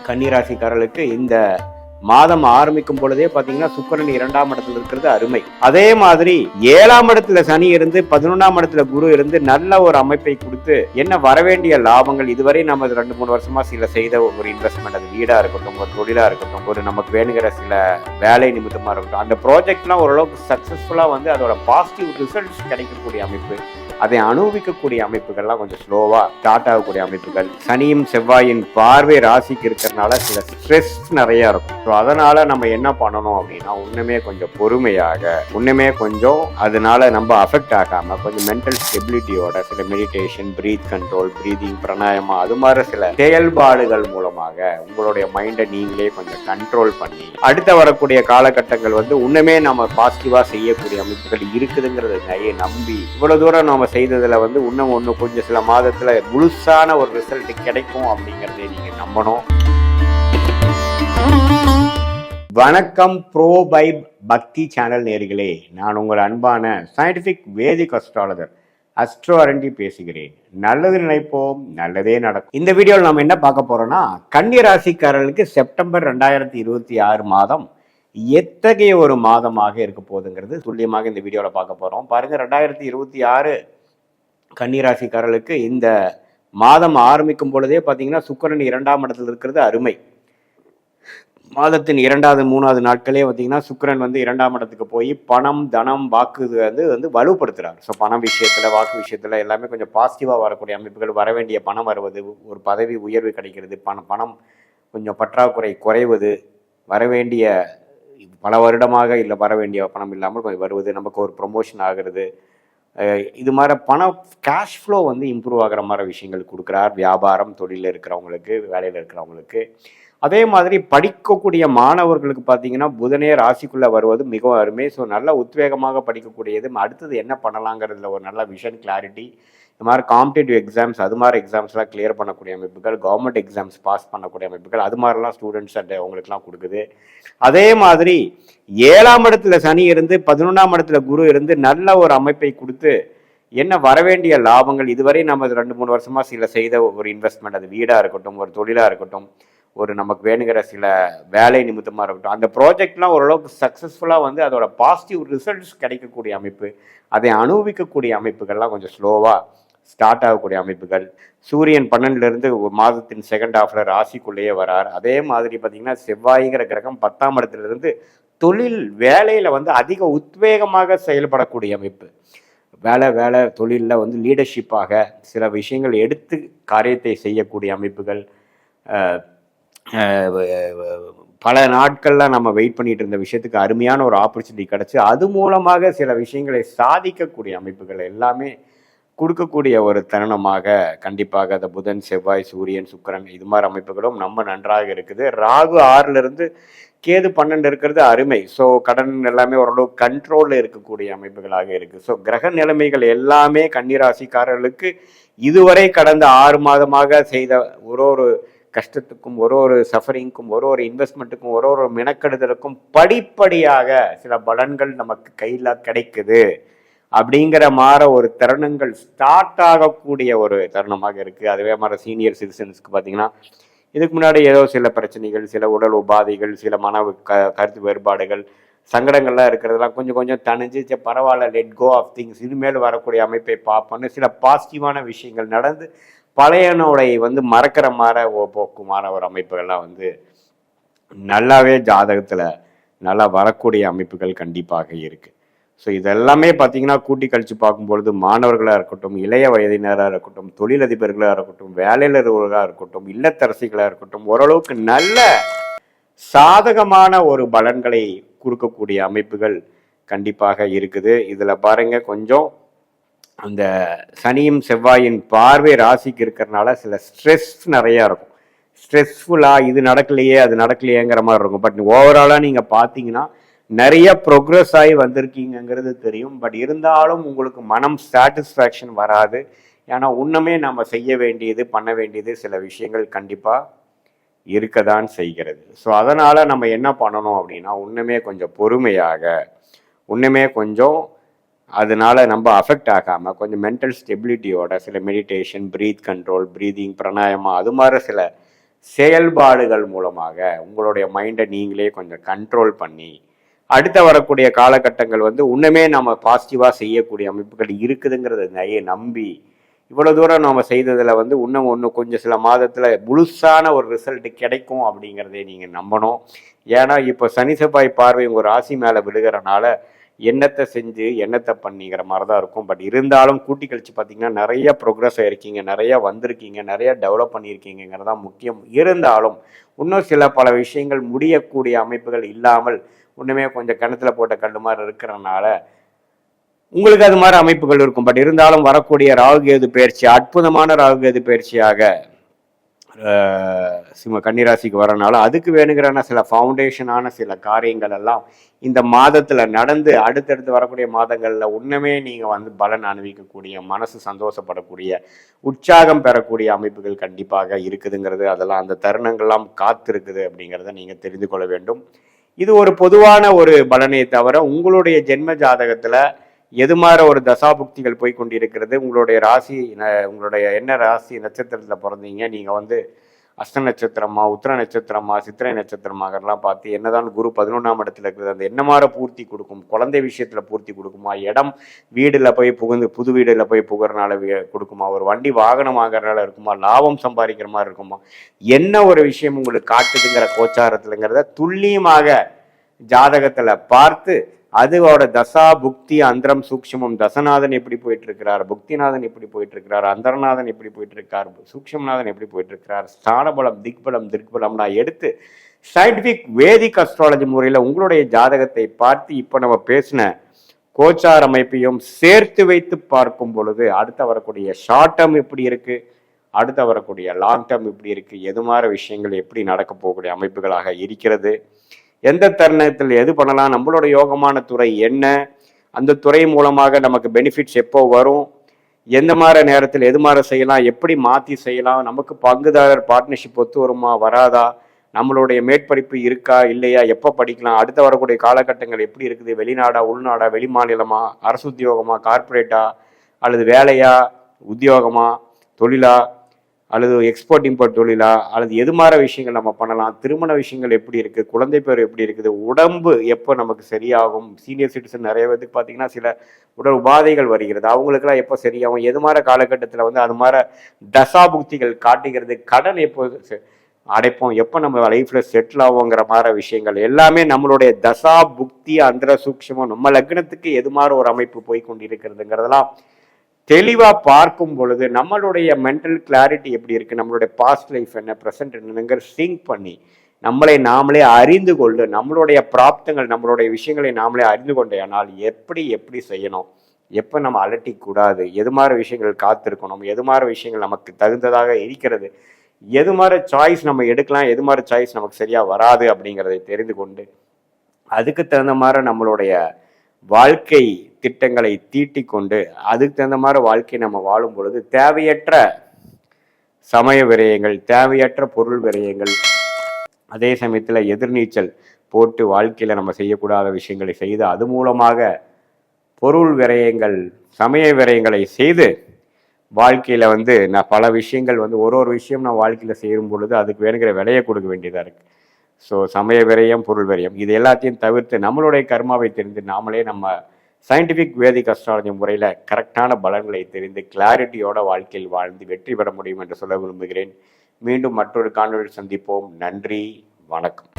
கன்னிராசிக்காரர்களுக்கு இந்த மாதம் ஆரம்பிக்கும் பொழுதே பாத்தீங்கன்னா சுக்கிரன் 2ஆம் இடத்துல இருக்கிறது அருமை. அதே மாதிரி 7ஆம் இடத்துல சனி இருந்து 11ஆம் இடத்துல குரு இருந்து நல்ல ஒரு அமைப்பை கொடுத்து என்ன வரவேண்டிய லாபங்கள் இதுவரை நம்ம 2-3 வருஷமா சில செய்த ஒரு இன்வெஸ்ட்மெண்ட், அது வீடா இருக்கட்டும், ஒரு தொழிலா இருக்கட்டும், ஒரு நமக்கு வேணுங்கிற சில வேலை நிமித்தமா இருக்கட்டும், அந்த ப்ராஜெக்ட்லாம் ஓரளவுக்கு சக்சஸ்ஃபுல்லா வந்து அதோட பாசிட்டிவ் ரிசல்ட்ஸ் கிடைக்கக்கூடிய அமைப்பு, அதை அனுபவிக்கக்கூடிய அமைப்புகள்லாம் கொஞ்சம் ஸ்லோவா ஸ்டார்ட் ஆகக்கூடிய அமைப்புகள். சனியும் செவ்வாயின் பார்வை ராசிக்கு இருக்கிறதுனால சில ஸ்ட்ரெஸ் நிறைய இருக்கும். ஸோ அதனால நம்ம என்ன பண்ணணும் அப்படின்னா ஒண்ணுமே கொஞ்சம் பொறுமையாக, ஒண்ணுமே கொஞ்சம் அதனால நம்ம அஃபெக்ட் ஆகாம கொஞ்சம் மென்டல் ஸ்டெபிலிட்டியோட சில மெடிடேஷன், பிரீத் கண்ட்ரோல், பிரீதிங், பிராணாயாமம், அது மாதிரி சில செயல்பாடுகள் மூலமாக உங்களுடைய மைண்டை நீங்களே கொஞ்சம் கண்ட்ரோல் பண்ணி அடுத்த வரக்கூடிய காலகட்டங்கள் வந்து ஒண்ணுமே நம்ம பாசிட்டிவா செய்யக்கூடிய அமைப்புகள் இருக்குதுங்கிறத நிறைய நம்பி இவ்வளவு தூரம் நம்ம செய்ததுல வந்து இன்னும் கொஞ்சம் சில மாதத்துல முழுசான ஒரு ரிசல்ட் கிடைக்கும் அப்படிங்கறதை நீங்க நம்பணும். வணக்கம் ப்ரோ பைப் பக்தி சேனல் நேயர்களே, நான் உங்கள் அன்பான சயின்டிபிக் வேதிக் அஸ்ட்ராலஜர் அஸ்ட்ரோ அரண்டி பேசுகிறேன். நல்லது நினைப்போம், நல்லதே நடக்கும். இந்த வீடியோவில் நம்ம என்ன பார்க்க போறோம்னா, கன்னி ராசிக்காரர்களுக்கு செப்டம்பர் 2026 மாதம் எத்தகைய ஒரு மாதமாக இருக்க போகுதுங்கிறது துல்லியமாக இந்த வீடியோவில் பார்க்க போறோம். பாருங்க, 2026 கன்னிராசிக்காரர்களுக்கு இந்த மாதம் ஆரம்பிக்கும் பொழுதே பார்த்தீங்கன்னா சுக்கிரன் 2ஆம் இடத்துல இருக்கிறது அருமை. மாதத்தின் 2வது 3வது நாட்களே பார்த்தீங்கன்னா சுக்கிரன் வந்து 2ஆம் இடத்துக்கு போய் பணம், தனம், வாக்கு வந்து வலுப்படுத்துறாரு. ஸோ பணம் விஷயத்துல, வாக்கு விஷயத்துல எல்லாமே கொஞ்சம் பாசிட்டிவா வரக்கூடிய அமைப்புகள், வர வேண்டிய பணம் வருவது, ஒரு பதவி உயர்வு கிடைக்கிறது, பணம் கொஞ்சம் பற்றாக்குறை குறைவது, வர வேண்டிய பல வருடமாக இல்லை வர வேண்டிய பணம் இல்லாமல் கொஞ்சம் வருவது, நமக்கு ஒரு ப்ரொமோஷன் ஆகிறது, இது மாதிரி பணம் கேஷ் ஃப்ளோ வந்து இம்ப்ரூவ் ஆகிற மாதிரி விஷயங்கள் கொடுக்குறார். வியாபாரம், தொழிலில் இருக்கிறவங்களுக்கு, வேலையில் இருக்கிறவங்களுக்கு. அதே மாதிரி படிக்கக்கூடிய மாணவர்களுக்கு பார்த்தீங்கன்னா புதனே ராசிக்குள்ளே வருவது மிகவும் அருமை. ஸோ நல்ல உத்வேகமாக படிக்கக்கூடியது. அடுத்தது என்ன பண்ணலாங்கிறதுல ஒரு நல்ல விஷன் கிளாரிட்டி. இது மாதிரி காம்படிட்டிவ் எக்ஸாம்ஸ், அது மாதிரி எக்ஸாம்ஸ்லாம் கிளியர் பண்ணக்கூடிய அமைப்புகள், கவர்மெண்ட் எக்ஸாம்ஸ் பாஸ் பண்ணக்கூடிய அமைப்புகள், அது மாதிரிலாம் ஸ்டூடெண்ட்ஸ் அண்ட் அவங்களுக்குலாம் கொடுக்குது. அதே மாதிரி 7ஆம் இடத்துல சனி இருந்து 11ஆம் இடத்துல குரு இருந்து நல்ல ஒரு அமைப்பை கொடுத்து என்ன வரவேண்டிய லாபங்கள் இதுவரை நம்ம 2-3 வருஷமா சில செய்த ஒரு இன்வெஸ்ட்மெண்ட், அது வீடா இருக்கட்டும், ஒரு தொழிலா இருக்கட்டும், ஒரு நமக்கு வேணுங்கிற சில வேலை நிமித்தமா இருக்கட்டும், அந்த ப்ராஜெக்ட்லாம் ஓரளவுக்கு சக்சஸ்ஃபுல்லா வந்து அதோட பாசிட்டிவ் ரிசல்ட்ஸ் கிடைக்கக்கூடிய அமைப்பு, அதை அனுபவிக்கக்கூடிய அமைப்புகள்லாம் கொஞ்சம் ஸ்லோவா ஸ்டார்ட் ஆகக்கூடிய அமைப்புகள். சூரியன் 12லிருந்து மாதத்தின் செகண்ட் ஹாஃப்ல ராசிக்குள்ளேயே வரார். அதே மாதிரி பார்த்தீங்கன்னா செவ்வாய்ங்கிற கிரகம் 10ஆம் இடத்திலிருந்து தொழில் வேலையில வந்து அதிக உத்வேகமாக செயல்படக்கூடிய அமைப்பு. வேலை தொழிலில் வந்து லீடர்ஷிப்பாக சில விஷயங்கள் எடுத்து காரியத்தை செய்யக்கூடிய அமைப்புகள். பல நாட்கள்லாம் நம்ம வெயிட் பண்ணிட்டு இருந்த விஷயத்துக்கு அருமையான ஒரு ஆப்பர்ச்சுனிட்டி கிடைச்சி அது மூலமாக சில விஷயங்களை சாதிக்கக்கூடிய அமைப்புகள் எல்லாமே கொடுக்கக்கூடிய ஒரு தருணமாக கண்டிப்பாக அந்த புதன், செவ்வாய், சூரியன், சுக்கிரன், இது மாதிரி அமைப்புகளும் நம்ம நன்றாக இருக்குது. ராகு 6லிருந்து கேது 12 இருக்கிறது அருமை. ஸோ கடன் எல்லாமே ஓரளவு கண்ட்ரோலில் இருக்கக்கூடிய அமைப்புகளாக இருக்குது. ஸோ கிரக நிலைமைகள் எல்லாமே கன்னிராசிக்காரர்களுக்கு இதுவரை கடந்த 6 மாதமாக செய்த ஒரு கஷ்டத்துக்கும், ஒரு சஃபரிங்க்கும், ஒரு இன்வெஸ்ட்மெண்ட்டுக்கும், ஒரு மெனக்கெடுதலுக்கும் படிப்படியாக சில பலன்கள் நமக்கு கையில் கிடைக்குது அப்படிங்கிற மாதிரி ஒரு தருணங்கள் ஸ்டார்ட் ஆகக்கூடிய ஒரு தருணமாக இருக்குது. அதுவே மாதிரி சீனியர் சிட்டிசன்ஸ்க்கு பார்த்தீங்கன்னா இதுக்கு முன்னாடி ஏதோ சில பிரச்சனைகள், சில உடல் உபாதைகள், சில கருத்து வேறுபாடுகள், சங்கடங்கள்லாம் இருக்கிறதெல்லாம் கொஞ்சம் தணிஞ்சு பரவாயில்ல, லெட் கோ ஆஃப் திங்ஸ், இனிமேல் வரக்கூடிய அமைப்பை பார்ப்போன்னு சில பாசிட்டிவான விஷயங்கள் நடந்து பழையனோடைய வந்து மறக்கிற மாதிரி போக்குமான ஒரு அமைப்புகள்லாம் வந்து நல்லாவே ஜாதகத்தில் நல்லா வரக்கூடிய அமைப்புகள் கண்டிப்பாக இருக்குது. ஸோ இதெல்லாமே பார்த்தீங்கன்னா கூட்டி கழிச்சு பார்க்கும்பொழுது மாணவர்களாக இருக்கட்டும், இளைய வயதினராக இருக்கட்டும், தொழிலதிபர்களாக இருக்கட்டும், வேலையில் இருவர்களாக இருக்கட்டும், இல்லத்தரசிகளாக இருக்கட்டும், ஓரளவுக்கு நல்ல சாதகமான ஒரு பலன்களை கொடுக்கக்கூடிய அமைப்புகள் கண்டிப்பாக இருக்குது. இதில் பாருங்க, கொஞ்சம் அந்த சனியும் செவ்வாயின் பார்வை ராசிக்கு இருக்கிறதுனால சில ஸ்ட்ரெஸ் நிறையா இருக்கும். ஸ்ட்ரெஸ்ஃபுல்லாக இது நடக்கலையே அது நடக்கலையேங்கிற மாதிரி இருக்கும். பட் ஓவராலாக நீங்கள் பார்த்தீங்கன்னா நிறைய ப்ரோக்ரஸ் ஆகி வந்திருக்கீங்கிறது தெரியும். பட் இருந்தாலும் உங்களுக்கு மனம் சாட்டிஸ்ஃபேக்ஷன் வராது. ஏன்னா இன்னுமே நம்ம செய்ய வேண்டியது, பண்ண வேண்டியது சில விஷயங்கள் கண்டிப்பாக இருக்க தான் செய்கிறது. ஸோ அதனால் நம்ம என்ன பண்ணணும் அப்படின்னா இன்னுமே கொஞ்சம் பொறுமையாக, இன்னுமே கொஞ்சம் அதனால நம்ம அஃபெக்ட் ஆகாமல் கொஞ்சம் மென்டல் ஸ்டெபிலிட்டியோட சில மெடிடேஷன், பிரீத் கண்ட்ரோல், பிரீதிங், பிராணாயாமம், அது மாதிரி சில செயல்பாடுகள் மூலமாக உங்களுடைய மைண்டை நீங்களே கொஞ்சம் கண்ட்ரோல் பண்ணி அடுத்த வரக்கூடிய காலகட்டங்கள் வந்து இன்னுமே நம்ம பாசிட்டிவாக செய்யக்கூடிய அமைப்புகள் இருக்குதுங்கிறத நம்பி இவ்வளோ தூரம் நம்ம செய்ததில் வந்து இன்னும் கொஞ்சம் சில மாதத்தில் முழுசான ஒரு ரிசல்ட் கிடைக்கும் அப்படிங்கிறதே நீங்கள் நம்பணும். ஏன்னா இப்போ சனி செவ்வாய் பார்வை உங்கள் ராசி மேலே விழுகிறனால எண்ணத்தை செஞ்சு எண்ணத்தை பண்ணிங்கிற மாதிரி தான் இருக்கும். பட் இருந்தாலும் கூட்டி கழிச்சு பார்த்தீங்கன்னா நிறைய ப்ரோக்ரஸ் ஆகிருக்கீங்க, நிறையா வந்திருக்கீங்க, நிறையா டெவலப் பண்ணியிருக்கீங்கிறது தான் முக்கியம். இருந்தாலும் இன்னும் சில பல விஷயங்கள் முடியக்கூடிய அமைப்புகள் இல்லாமல் இன்னுமே கொஞ்சம் கிணத்துல போட்ட கல் மாதிரி இருக்கிறனால உங்களுக்கு அது மாதிரி அமைப்புகள் இருக்கும். பட் இருந்தாலும் வரக்கூடிய ராகுகேது பயிற்சி அற்புதமான ராகுகேது பயிற்சியாக கன்னிராசிக்கு வரனால அதுக்கு வேணுங்கிறான சில ஃபவுண்டேஷனான சில காரியங்கள் எல்லாம் இந்த மாதத்தில் நடந்து அடுத்தடுத்து வரக்கூடிய மாதங்களில் இன்னுமே நீங்கள் வந்து பலன் அனுபவிக்கக்கூடிய மனசு சந்தோஷப்படக்கூடிய உற்சாகம் பெறக்கூடிய அமைப்புகள் கண்டிப்பாக இருக்குதுங்கிறது அதெல்லாம் அந்த தருணங்கள்லாம் காத்திருக்குது அப்படிங்கிறத நீங்கள் தெரிந்து கொள்ள வேண்டும். இது ஒரு பொதுவான ஒரு பலனை தவிர உங்களுடைய ஜென்ம ஜாதகத்தில் எது மாதிரி ஒரு தசாபுக்திகள் போய் கொண்டிருக்கிறது, உங்களுடைய ராசி உங்களுடைய என்ன ராசி நட்சத்திரத்தில் பிறந்தீங்க, நீங்கள் வந்து அஸ்த நட்சத்திரமா உத்திர நட்சத்திரமா சித்திரை நட்சத்திரமாகலாம் பார்த்து என்னதான் குரு 11ஆம் இடத்துல இருக்கிறது அந்த என்ன மாதிரி பூர்த்தி கொடுக்கும், குழந்தை விஷயத்தில் பூர்த்தி கொடுக்குமா, இடம் வீடில் போய் புகுந்து புது வீடில் போய் புகிறனால கொடுக்குமா, ஒரு வண்டி வாகனம் வாங்குறதுனால இருக்குமா, லாபம் சம்பாதிக்கிற மாதிரி இருக்குமா, என்ன ஒரு விஷயம் உங்களுக்கு காட்டுதுங்கிற கோச்சாரத்துலங்கிறத துல்லியமாக ஜாதகத்தில் பார்த்து அதோட தசா புக்தி அந்தரம் சூக்ஷமம் தசநாதன் எப்படி போயிட்டு இருக்கிறார், புக்திநாதன் எப்படி போயிட்டு இருக்கிறார், அந்தரநாதன் எப்படி போயிட்டு இருக்கார், சூக்ஷமநாதன் எப்படி போயிட்டு இருக்கிறார், ஸ்தானபலம் திக்பலம் திருக்பலம் நான் எடுத்து சயின்டிபிக் வேதிக் அஸ்ட்ராலஜி முறையில் உங்களுடைய ஜாதகத்தை பார்த்து இப்போ நம்ம பேசின கோச்சார் அமைப்பையும் சேர்த்து வைத்து பார்க்கும் பொழுது அடுத்த வரக்கூடிய ஷார்ட் டேர்ம் எப்படி இருக்கு, அடுத்த வரக்கூடிய லாங் டேர்ம் எப்படி இருக்கு, எது மாதிரி விஷயங்கள் எப்படி நடக்க போகக்கூடிய அமைப்புகளாக இருக்கிறது, எந்த தருணத்தில் எது பண்ணலாம், நம்மளோட யோகமான துறை என்ன, அந்த துறை மூலமாக நமக்கு பெனிஃபிட்ஸ் எப்போ வரும், எந்த மாதிரி நேரத்தில் எது மாதிரி செய்யலாம், எப்படி மாற்றி செய்யலாம், நமக்கு பங்குதாரர் பார்ட்னர்ஷிப் ஒத்து வருமா வராதா, நம்மளுடைய மேற்படிப்பு இருக்கா இல்லையா, எப்போ படிக்கலாம், அடுத்த வரக்கூடிய காலகட்டங்கள் எப்படி இருக்குது, வெளிநாடா உள்நாடா வெளி மாநிலமா அரசு உத்தியோகமா கார்பரேட்டா அல்லது வேலையா உத்தியோகமா தொழிலா அல்லது எக்ஸ்போர்ட் இம்போர்ட் தொழிலா அல்லது எது மாதிரி விஷயங்கள் நம்ம பண்ணலாம், திருமண விஷயங்கள் எப்படி இருக்குது, குழந்தை பேர் எப்படி இருக்குது, உடம்பு எப்போ நமக்கு சரியாகும், சீனியர் சிட்டிசன் நிறைய பேருக்கு பார்த்தீங்கன்னா சில உடல் உபாதைகள் வருகிறது, அவங்களுக்கெல்லாம் எப்போ சரியாகும், எது மாதிரி காலகட்டத்தில் வந்து அது மாதிரி தசாபுக்திகள் காட்டுகிறது, கடன் எப்போ அடைப்போம், எப்போ நம்ம லைஃப்பில் செட்டில் ஆகுங்கிற மாதிரி விஷயங்கள் எல்லாமே நம்மளுடைய தசா புக்தி அந்தர சூக்ஷமம் நம்ம லக்னத்துக்கு எது மாதிரி ஒரு அமைப்பு போய் கொண்டு இருக்கிறதுங்கிறதெல்லாம் தெளிவாக பார்க்கும் பொழுது நம்மளுடைய மென்டல் கிளாரிட்டி எப்படி இருக்குது, நம்மளுடைய பாஸ்ட் லைஃப் என்ன ப்ரெசன்ட் என்னங்கிற சிங்க் பண்ணி நம்மளை நாமளே அறிந்து கொண்டு நம்மளுடைய பிராப்தங்கள் நம்மளுடைய விஷயங்களை நாமளே அறிந்து கொண்டேனால் எப்படி செய்யணும், எப்போ நம்ம அலட்டிக்கூடாது, எது மாதிரி விஷயங்கள் காத்திருக்கணும், எது மாதிரி விஷயங்கள் நமக்கு தகுந்ததாக இருக்கிறது, எது மாதிரி சாய்ஸ் நம்ம எடுக்கலாம், எது மாதிரி சாய்ஸ் நமக்கு சரியாக வராது அப்படிங்கிறதை தெரிந்து கொண்டு அதுக்கு தகுந்த மாதிரி நம்மளுடைய வாழ்க்கை திட்டங்களை தீட்டிக் கொண்டு அதுக்கு தகுந்த மாதிரி வாழ்க்கை நம்ம வாழும் பொழுது தேவையற்ற சமய விரயங்கள் தேவையற்ற பொருள் விரயங்கள் அதே சமயத்தில் எதிர்நீச்சல் போட்டு வாழ்க்கையில் நம்ம செய்யக்கூடாத விஷயங்களை செய்து அது மூலமாக பொருள் விரயங்கள் சமய விரயங்களை செய்து வாழ்க்கையில் வந்து நான் பல விஷயங்கள் வந்து ஒரு விஷயம் நான் வாழ்க்கையில் செய்யும் பொழுது அதுக்கு வேணுங்கிற விலையை கொடுக்க வேண்டியதாக இருக்குது. ஸோ சமய விரயம் பொருள் விரயம் இது எல்லாத்தையும் தவிர்த்து நம்மளுடைய கர்மாவை தெரிந்து நாமளே நம்ம சயின்டிஃபிக் வேதிக் அஸ்ட்ராலஜி முறையில் கரெக்டான பலன்களை தெரிந்து கிளாரிட்டியோட வாழ்க்கையில் வாழ்ந்து வெற்றி பெற முடியும் என்று சொல்ல விரும்புகிறேன். மீண்டும் மற்றொரு காணொளியில் சந்திப்போம். நன்றி, வணக்கம்.